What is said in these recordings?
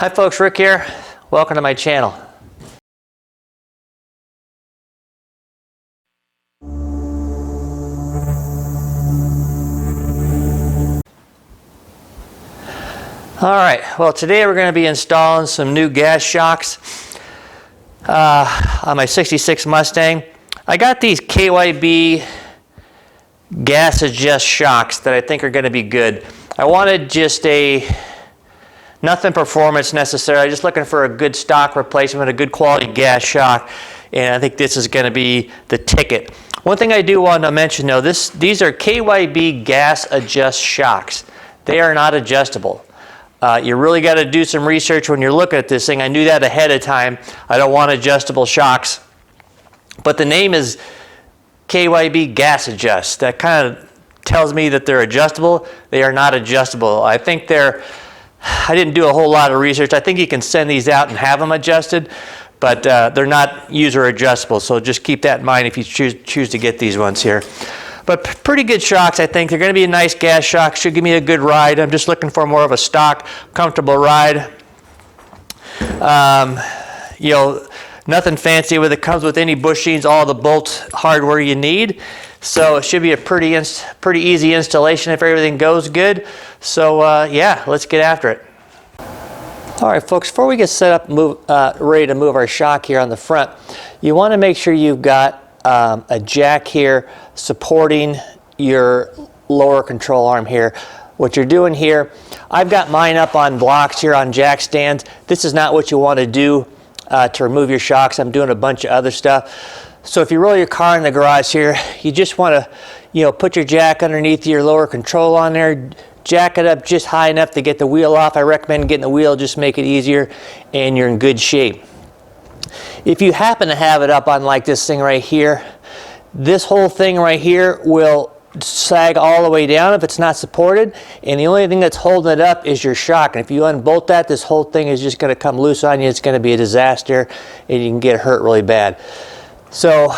Hi folks, Rick here. Welcome to my channel. Alright, well today we're going to be installing some new gas shocks on my 66 Mustang. I got these KYB gas adjust shocks that I think are going to be good. I wanted just nothing performance necessary. I'm just looking for a good stock replacement, a good quality gas shock, and I think this is going to be the ticket. One thing I do want to mention though, these are KYB gas adjust shocks. They are not adjustable. You really got to do some research when you're looking at this thing. I knew that ahead of time. I don't want adjustable shocks. But the name is KYB gas adjust. That kind of tells me that they're adjustable. They are not adjustable. I think I didn't do a whole lot of research. I think you can send these out and have them adjusted, but they're not user adjustable. So just keep that in mind if you choose to get these ones here. But pretty good shocks, I think. They're going to be a nice gas shock. Should give me a good ride. I'm just looking for more of a stock, comfortable ride. You know, nothing fancy with it. Comes with any bushings, all the bolt hardware you need. So it should be a pretty easy installation if everything goes good. So yeah, let's get after it. All right, folks, before we get set up, ready to move our shock here on the front, you want to make sure you've got a jack here supporting your lower control arm here. What you're doing here, I've got mine up on blocks here on jack stands. This is not what you want to do to remove your shocks. I'm doing a bunch of other stuff. So if you roll your car in the garage here, you just want to, put your jack underneath your lower control on there, jack it up just high enough to get the wheel off. I recommend getting the wheel, just make it easier, and you're in good shape. If you happen to have it up on like this thing right here, this whole thing right here will sag all the way down if it's not supported, and the only thing that's holding it up is your shock. And if you unbolt that, this whole thing is just going to come loose on you. It's going to be a disaster, and you can get hurt really bad. So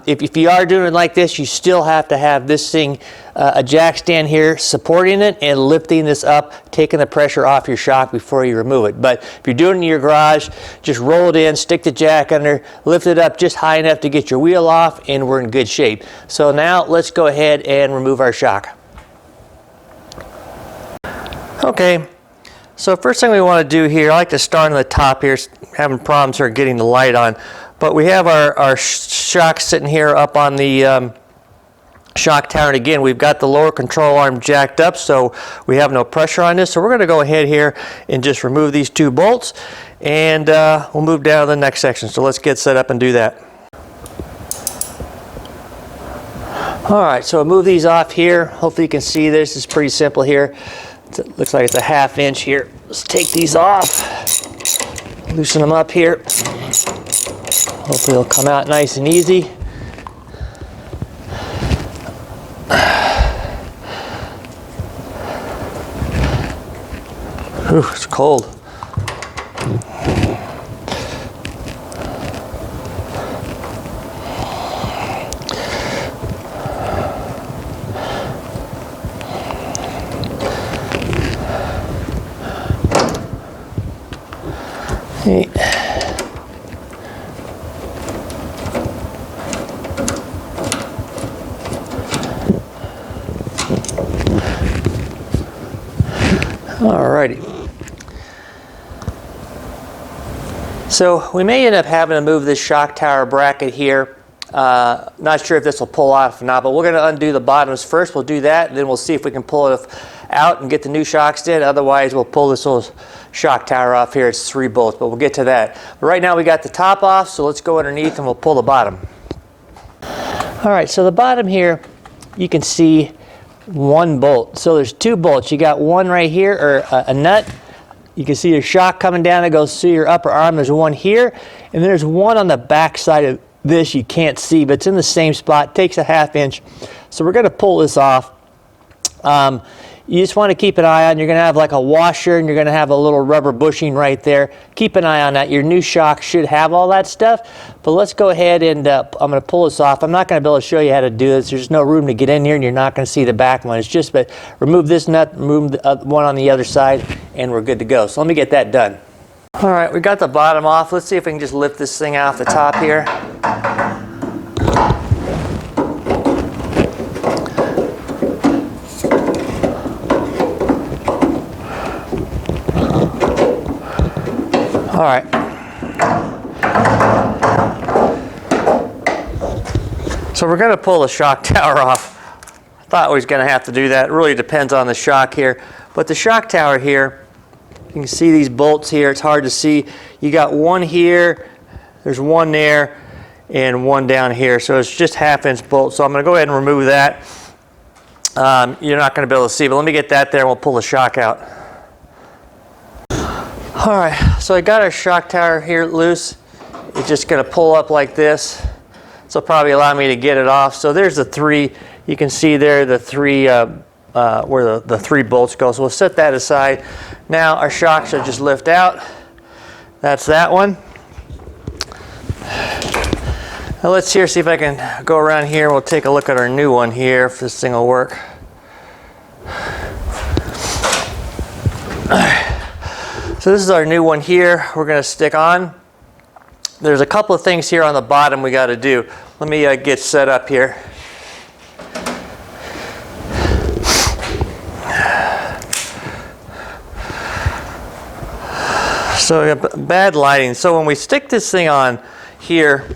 if you are doing it like this, you still have to have this thing, a jack stand here supporting it and lifting this up, taking the pressure off your shock before you remove it. But if you're doing it in your garage, just roll it in, stick the jack under, lift it up just high enough to get your wheel off, and we're in good shape. So now let's go ahead and remove our shock. Okay, so first thing we want to do here, I like to start on the top here, having problems here getting the light on. But we have our shock sitting here up on the shock tower. And again, we've got the lower control arm jacked up, so we have no pressure on this. So we're going to go ahead here and just remove these two bolts, and we'll move down to the next section. So let's get set up and do that. All right, so I'll move these off here. Hopefully you can see this. It's pretty simple here. It looks like it's a 1/2 inch here. Let's take these off, loosen them up here. Hopefully it'll come out nice and easy. Ooh, it's cold. Hey. Alrighty. So we may end up having to move this shock tower bracket here. Not sure if this will pull off or not, but we're going to undo the bottoms first. We'll do that, and then we'll see if we can pull it out and get the new shocks in. Otherwise, we'll pull this little shock tower off here. It's 3 bolts, but we'll get to that. But right now we got the top off, so let's go underneath and we'll pull the bottom. Alright, so the bottom here, you can see 1 bolt. So there's 2 bolts. You got one right here, or a nut. You can see your shock coming down that goes through your upper arm. There's one here, and there's one on the back side of this you can't see, but it's in the same spot. It takes a 1/2 inch. So we're going to pull this off. you just want to keep an eye on. You're going to have like a washer, and you're going to have a little rubber bushing right there. Keep an eye on that. Your new shock should have all that stuff. But let's go ahead and I'm going to pull this off. I'm not going to be able to show you how to do this. There's no room to get in here, and you're not going to see the back one. It's just, but remove this nut, remove the one on the other side, and we're good to go. So let me get that done. All right, we got the bottom off. Let's see if we can just lift this thing off the top here. All right. So we're going to pull the shock tower off. I thought we was going to have to do that. It really depends on the shock here. But the shock tower here, you can see these bolts here. It's hard to see. You got one here, there's one there, and one down here. So it's just half-inch bolts. So I'm going to go ahead and remove that. You're not going to be able to see, but let me get that there and we'll pull the shock out. All right, so I got our shock tower here loose. It's just going to pull up like this. This will probably allow me to get it off. So there's the three. You can see there the three where the three bolts go. So we'll set that aside. Now our shock should just lift out. That's that one. Now let's see if I can go around here and we'll take a look at our new one here, if this thing will work. So this is our new one here we're going to stick on. There's a couple of things here on the bottom we got to do. Let me get set up here. So we got bad lighting. So when we stick this thing on here,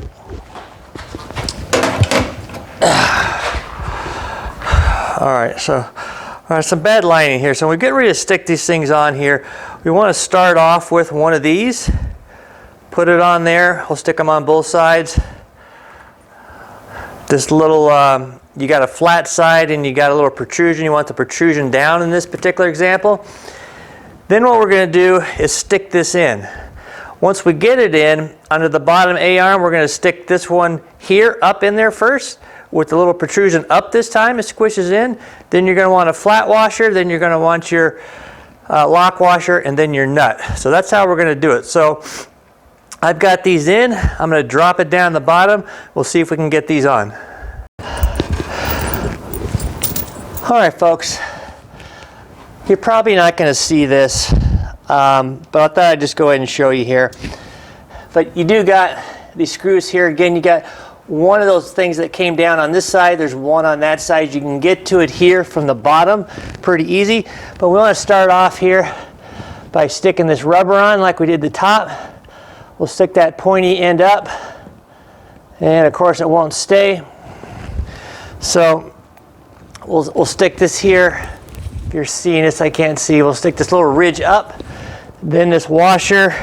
all right, so some bad lighting here. So when we get ready to stick these things on here, we want to start off with one of these. Put it on there. We'll stick them on both sides. This little, you got a flat side and you got a little protrusion. You want the protrusion down in this particular example. Then what we're going to do is stick this in. Once we get it in, under the bottom A-arm, we're going to stick this one here up in there first with the little protrusion up this time. It squishes in. Then you're going to want a flat washer. Then you're going to want your lock washer and then your nut. So that's how we're going to do it. So I've got these in. I'm going to drop it down the bottom. We'll see if we can get these on. All right, folks. You're probably not going to see this, but I thought I'd just go ahead and show you here. But you do got these screws here. Again, you got one of those things that came down on this side. There's one on that side. You can get to it here from the bottom pretty easy. But we want to start off here by sticking this rubber on like we did the top. We'll stick that pointy end up. And of course it won't stay. So we'll stick this here. If you're seeing this, I can't see. We'll stick this little ridge up, then this washer,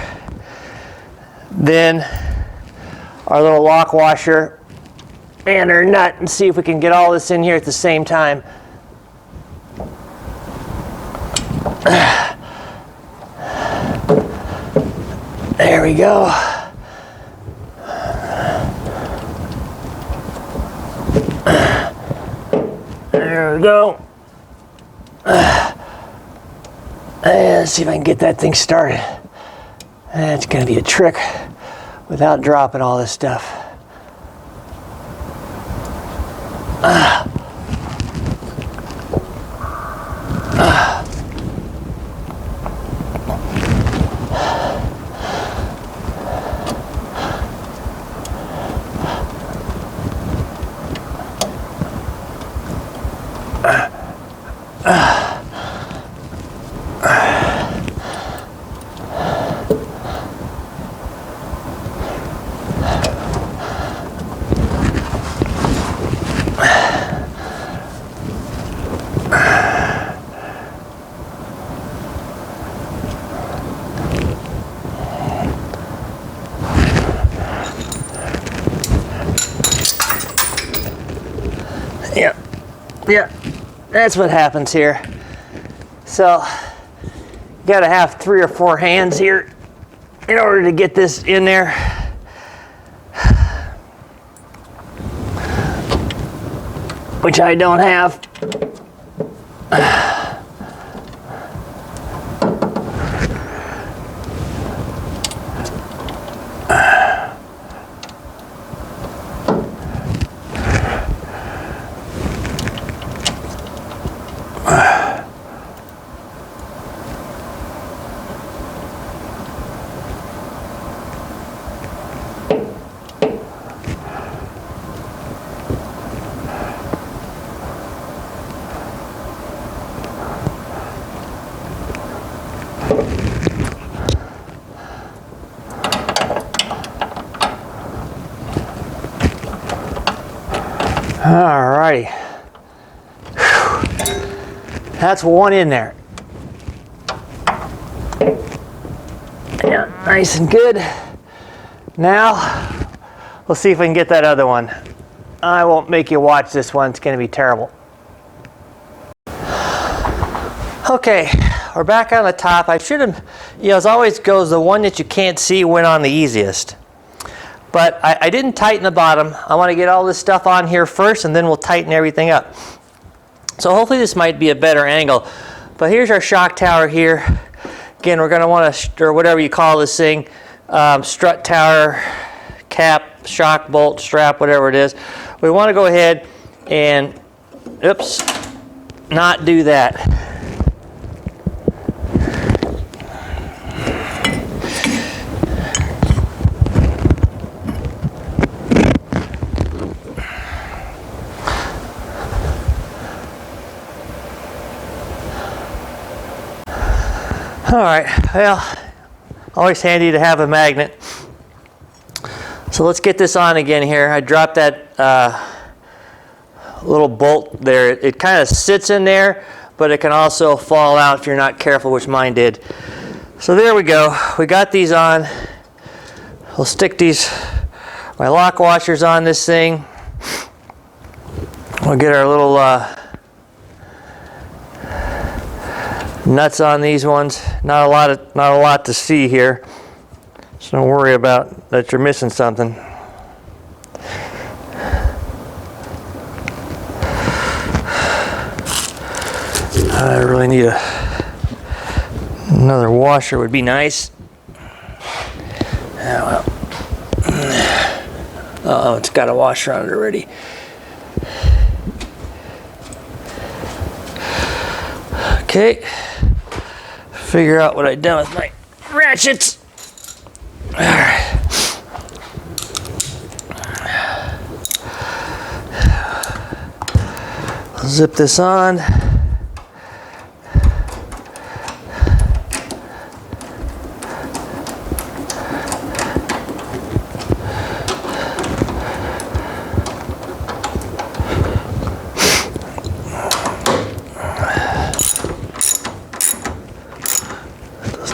then our little lock washer and our nut, and see if we can get all this in here at the same time. There we go. There we go. Let's see if I can get that thing started. That's going to be a trick without dropping all this stuff. Yeah, that's what happens here. So, you gotta have 3 or 4 hands here in order to get this in there. Which I don't have. All righty. That's one in there. Yeah, nice and good. Now, we'll see if we can get that other one. I won't make you watch this one. It's going to be terrible. Okay, we're back on the top. I should have, as always goes, the one that you can't see went on the easiest. But I didn't tighten the bottom. I want to get all this stuff on here first, and then we'll tighten everything up. So hopefully this might be a better angle. But here's our shock tower here. Again, we're going to want to, or whatever you call this thing, strut tower, cap, shock bolt, strap, whatever it is. We want to go ahead and, oops, not do that. All right, well, always handy to have a magnet. So let's get this on again here. I dropped that little bolt there. It kind of sits in there, but it can also fall out if you're not careful, which mine did. So there we go. We got these on. We'll stick my lock washers on this thing. We'll get our little nuts on these ones. Not a lot to see here, so don't worry about that you're missing something. I really need another washer. Would be nice. Oh, well. It's got a washer on it already. Okay. Figure out what I've done with my ratchets. All right. Zip this on.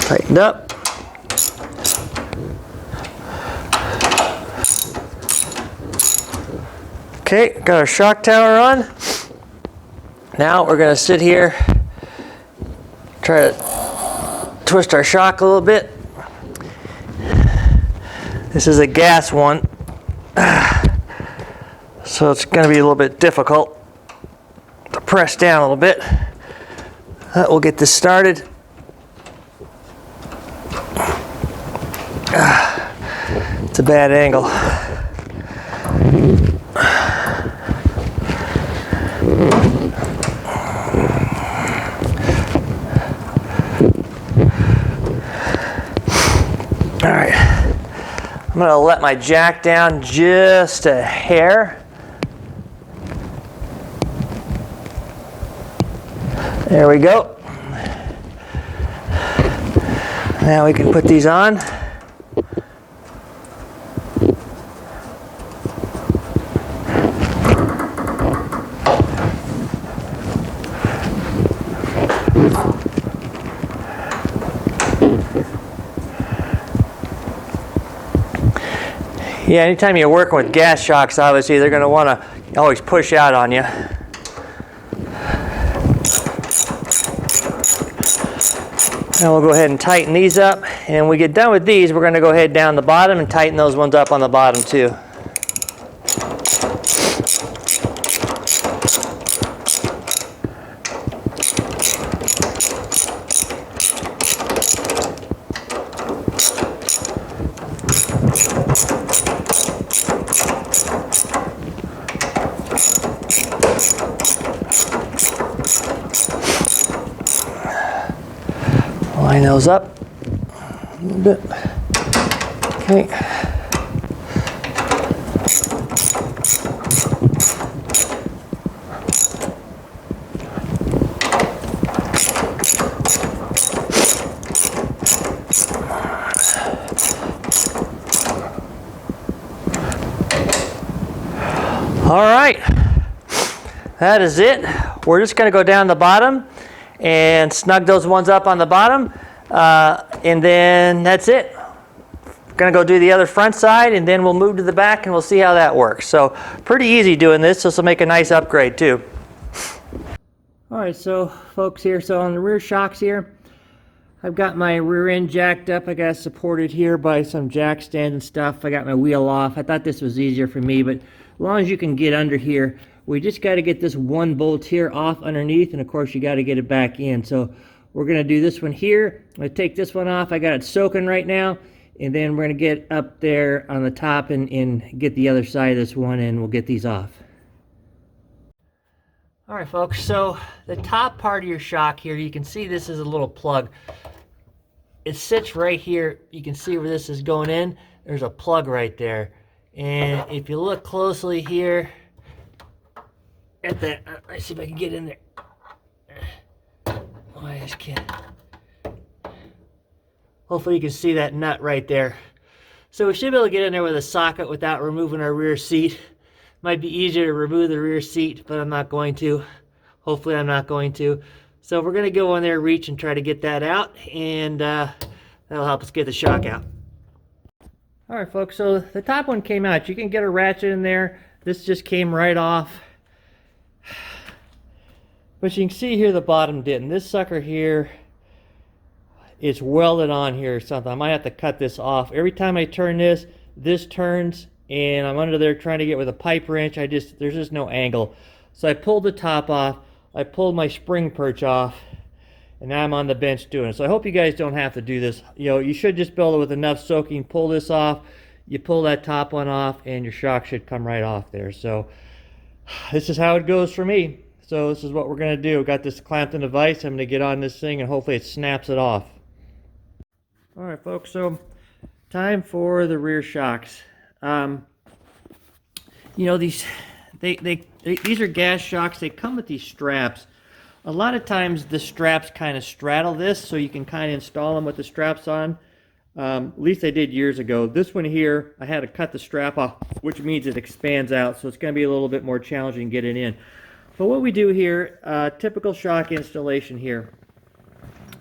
Tightened up. Okay, got our shock tower on. Now we're going to sit here, try to twist our shock a little bit. This is a gas one, so it's going to be a little bit difficult to press down a little bit. We'll get this started. It's a bad angle. All right, I'm going to let my jack down just a hair. There we go. Now we can put these on. Yeah, anytime you're working with gas shocks, obviously they're going to want to always push out on you. Now we'll go ahead and tighten these up. And when we get done with these, we're going to go ahead down the bottom and tighten those ones up on the bottom too. Line those up a little bit. Okay. All right. That is it. We're just going to go down the bottom and snug those ones up on the bottom, and then that's it. Going to go do the other front side, and then we'll move to the back and we'll see how that works. So pretty easy doing this. This will make a nice upgrade too. All right, so folks here, so on the rear shocks here, I've got my rear end jacked up. I got it supported here by some jack stands and stuff. I got my wheel off. I thought this was easier for me, but as long as you can get under here, we just got to get this one bolt here off underneath, and of course you got to get it back in. So we're going to do this one here. I'm going to take this one off. I got it soaking right now, and then we're going to get up there on the top and get the other side of this one, and we'll get these off. All right, folks, so the top part of your shock here, you can see this is a little plug. It sits right here. You can see where this is going in. There's a plug right there. And if you look closely here at that, let's see if I can get in there. Oh, I just can't. Hopefully you can see that nut right there. So we should be able to get in there with a socket without removing our rear seat. Might be easier to remove the rear seat, but I'm not going to. Hopefully I'm not going to. So we're going to go in there, reach, and try to get that out, and that'll help us get the shock out. All right, folks, so the top one came out. You can get a ratchet in there. This just came right off. But you can see here the bottom didn't. This sucker here, it's welded on here or something. I might have to cut this off. Every time I turn this, this turns, and I'm under there trying to get with a pipe wrench. There's just no angle. So I pulled the top off. I pulled my spring perch off, and now I'm on the bench doing it. So I hope you guys don't have to do this. You know, you should just build it with enough soaking. Pull this off. You pull that top one off, and your shock should come right off there. So this is how it goes for me. So this is what we're going to do. Got this clamped in a vise. I'm going to get on this thing, and hopefully it snaps it off. All right, folks. So time for the rear shocks. You know, these are gas shocks. They come with these straps. A lot of times the straps kind of straddle this, so you can kind of install them with the straps on. At least I did years ago. This one here, I had to cut the strap off, which means it expands out, so it's going to be a little bit more challenging to get it in. But what we do here, typical shock installation here.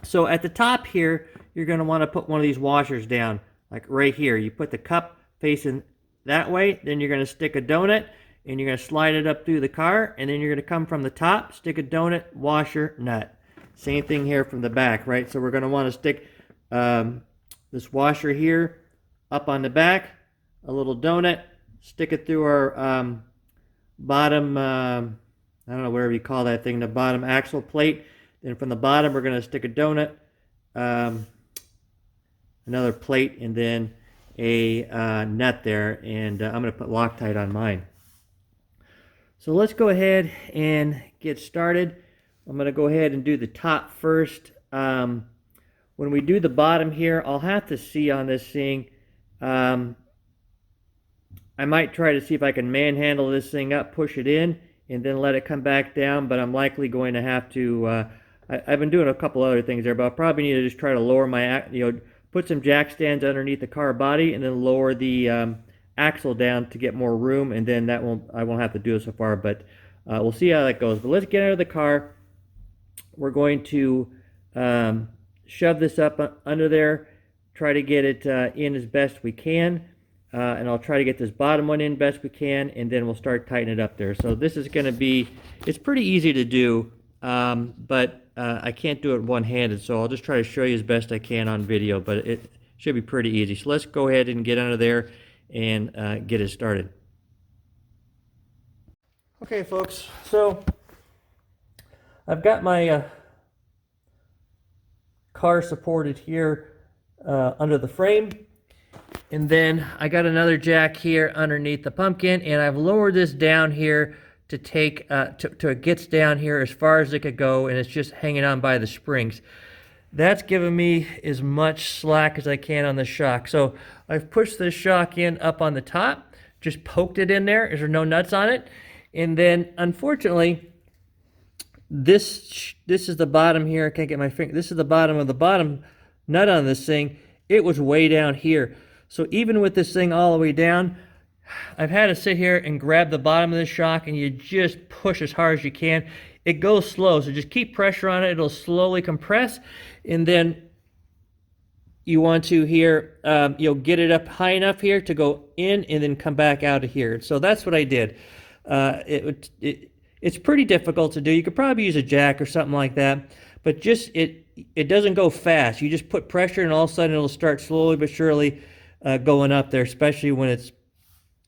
So at the top here, you're going to want to put one of these washers down, like right here. You put the cup facing that way, then you're going to stick a donut, and you're going to slide it up through the car, and then you're going to come from the top, stick a donut, washer, nut. Same thing here from the back, right? So we're going to want to stick this washer here up on the back, a little donut, stick it through our bottom, I don't know, whatever you call that thing, the bottom axle plate. Then from the bottom, we're going to stick a donut, another plate, and then a nut there, and I'm going to put Loctite on mine. So let's go ahead and get started. I'm going to go ahead and do the top first. When we do the bottom here, I'll have to see on this thing. I might try to see if I can manhandle this thing up, push it in, and then let it come back down, but I'm likely going to have to, I've been doing a couple other things there, but I'll probably need to just try to lower my, put some jack stands underneath the car body, and then lower the axle down to get more room, and then I won't have to do it so far, but we'll see how that goes. But let's get out of the car. We're going to shove this up under there, try to get it in as best we can, and I'll try to get this bottom one in best we can, and then we'll start tightening it up there. So this is going to be, it's pretty easy to do, but I can't do it one-handed, so I'll just try to show you as best I can on video, but it should be pretty easy. So let's go ahead and get under there and get it started. Okay, folks, so I've got my car supported here under the frame, and then I got another jack here underneath the pumpkin, and I've lowered this down here to take to it gets down here as far as it could go, and it's just hanging on by the springs. That's giving me as much slack as I can on the shock. So I've pushed this shock in up on the top, just poked it in there. There's no nuts on it. And then, unfortunately, this is the bottom here. I can't get my finger. This is the bottom of the bottom nut on this thing. It was way down here. So even with this thing all the way down, I've had to sit here and grab the bottom of the shock, and you just push as hard as you can. It goes slow, so just keep pressure on it. It'll slowly compress, and then you want to here, get it up high enough here to go in and then come back out of here. So that's what I did. It's pretty difficult to do. You could probably use a jack or something like that, but just it doesn't go fast. You just put pressure, and all of a sudden it'll start slowly but surely going up there, especially when it's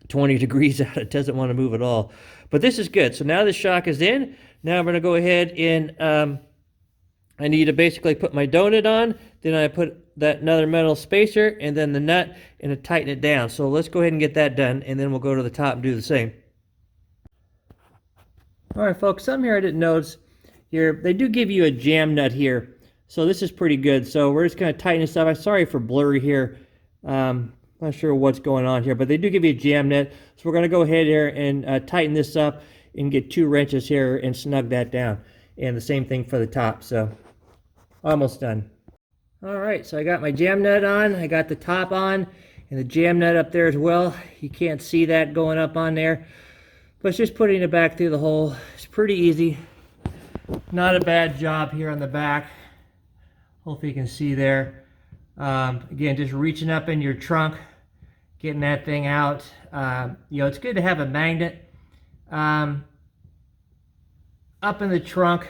20 degrees out. It doesn't want to move at all. But this is good. So now the shock is in. Now I'm going to go ahead and I need to basically put my donut on. Then I put that another metal spacer and then the nut and to tighten it down. So let's go ahead and get that done, and then we'll go to the top and do the same. All right, folks, something here I didn't notice here. They do give you a jam nut here. So this is pretty good. So we're just going to tighten this up. I'm sorry for blurry here. Not sure what's going on here, but they do give you a jam nut. So we're going to go ahead here and tighten this up and get 2 wrenches here and snug that down. And the same thing for the top. So almost done. All right, so I got my jam nut on. I got the top on and the jam nut up there as well. You can't see that going up on there. But it's just putting it back through the hole. It's pretty easy. Not a bad job here on the back. Hopefully you can see there. Again, just reaching up in your trunk, getting that thing out. It's good to have a magnet up in the trunk.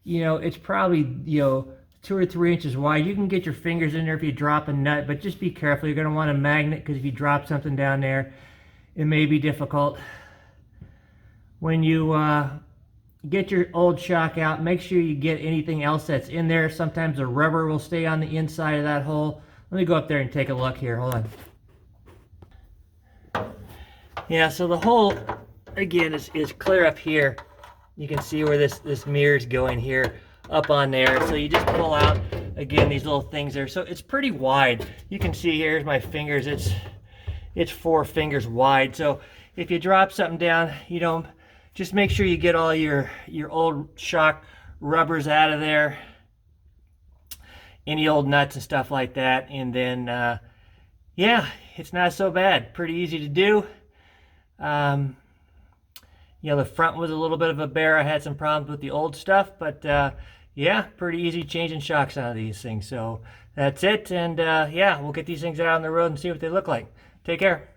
It's probably 2 or 3 inches wide. You can get your fingers in there if you drop a nut, but just be careful. You're going to want a magnet, because if you drop something down there, it may be difficult. When you get your old shock out, make sure you get anything else that's in there. Sometimes the rubber will stay on the inside of that hole. Let me go up there and take a look here. Hold on. Yeah, so the hole, again, is clear up here. You can see where this mirror is going here, up on there. So you just pull out, again, these little things there. So it's pretty wide. You can see here's my fingers. It's 4 fingers wide. So if you drop something down, just make sure you get all your old shock rubbers out of there, any old nuts and stuff like that, and then yeah, it's not so bad. Pretty easy to do. The front was a little bit of a bear. I had some problems with the old stuff, but yeah, pretty easy changing shocks on these things. So that's it, and yeah, we'll get these things out on the road and see what they look like. Take care.